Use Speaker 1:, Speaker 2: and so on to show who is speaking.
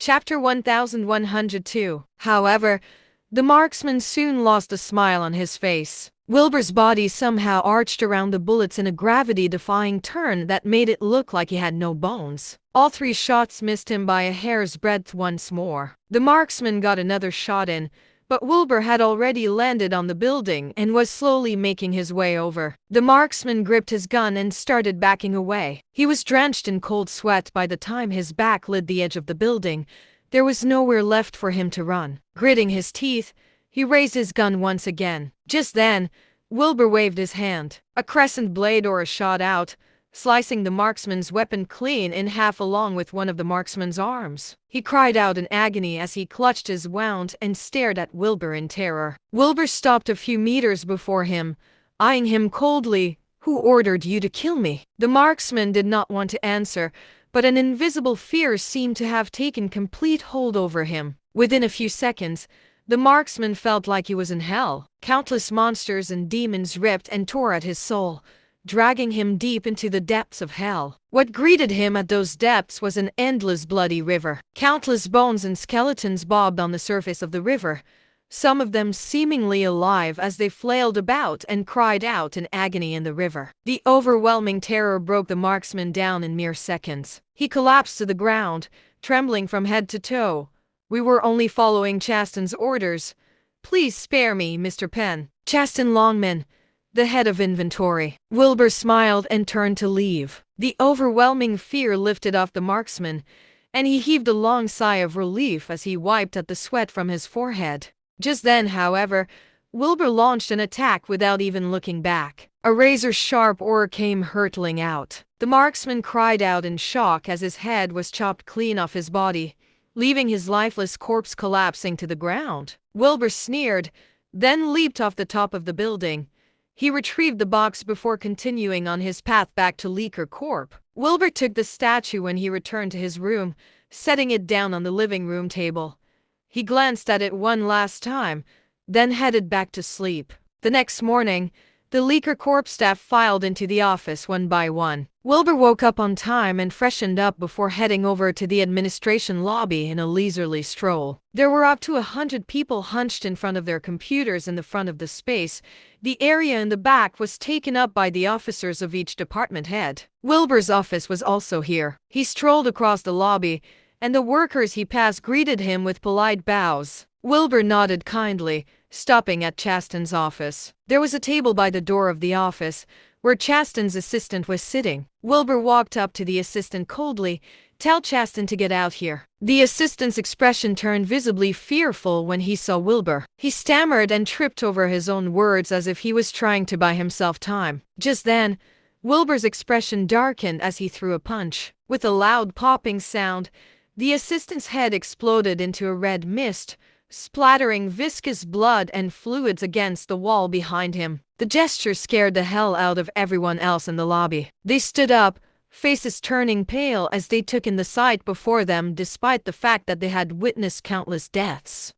Speaker 1: Chapter 1102. However, the marksman soon lost a smile on his face. Wilbur's body somehow arched around the bullets in a gravity-defying turn that made it look like he had no bones. All three shots missed him by a hair's breadth once more. The marksman got another shot in, but Wilbur had already landed on the building and was slowly making his way over. The marksman gripped his gun and started backing away. He was drenched in cold sweat by the time his back lit the edge of the building. There was nowhere left for him to run. Gritting his teeth, he raised his gun once again. Just then, Wilbur waved his hand. A crescent blade or a shot out, slicing the marksman's weapon clean in half along with one of the marksman's arms. He cried out in agony as he clutched his wound and stared at Wilbur in terror. Wilbur stopped a few meters before him, eyeing him coldly. "Who ordered you to kill me?" The marksman did not want to answer, but an invisible fear seemed to have taken complete hold over him. Within a few seconds, the marksman felt like he was in hell. Countless monsters and demons ripped and tore at his soul, dragging him deep into the depths of hell. What greeted him at those depths was an endless bloody river. Countless bones and skeletons bobbed on the surface of the river, some of them seemingly alive as they flailed about and cried out in agony in the river. The overwhelming terror broke the marksman down in mere seconds. He collapsed to the ground, trembling from head to toe. "We were only following Chasten's orders. Please spare me, Mr. Penn." Chasten Longman, the head of inventory. Wilbur smiled and turned to leave. The overwhelming fear lifted off the marksman, and he heaved a long sigh of relief as he wiped at the sweat from his forehead. Just then, however, Wilbur launched an attack without even looking back. A razor-sharp oar came hurtling out. The marksman cried out in shock as his head was chopped clean off his body, leaving his lifeless corpse collapsing to the ground. Wilbur sneered, then leaped off the top of the building. He retrieved the box before continuing on his path back to Leaker Corp. Wilbur took the statue when he returned to his room, setting it down on the living room table. He glanced at it one last time, then headed back to sleep. The next morning, the Leaker Corp staff filed into the office one by one. Wilbur woke up on time and freshened up before heading over to the administration lobby in a leisurely stroll. There were up to 100 people hunched in front of their computers in the front of the space. The area in the back was taken up by the officers of each department head. Wilbur's office was also here. He strolled across the lobby, and the workers he passed greeted him with polite bows. Wilbur nodded kindly, stopping at Chasten's office. There was a table by the door of the office, where Chasten's assistant was sitting. Wilbur walked up to the assistant coldly. "Tell Chasten to get out here." The assistant's expression turned visibly fearful when he saw Wilbur. He stammered and tripped over his own words as if he was trying to buy himself time. Just then, Wilbur's expression darkened as he threw a punch. With a loud popping sound, the assistant's head exploded into a red mist, splattering viscous blood and fluids against the wall behind him. The gesture scared the hell out of everyone else in the lobby. They stood up, faces turning pale as they took in the sight before them despite the fact that they had witnessed countless deaths.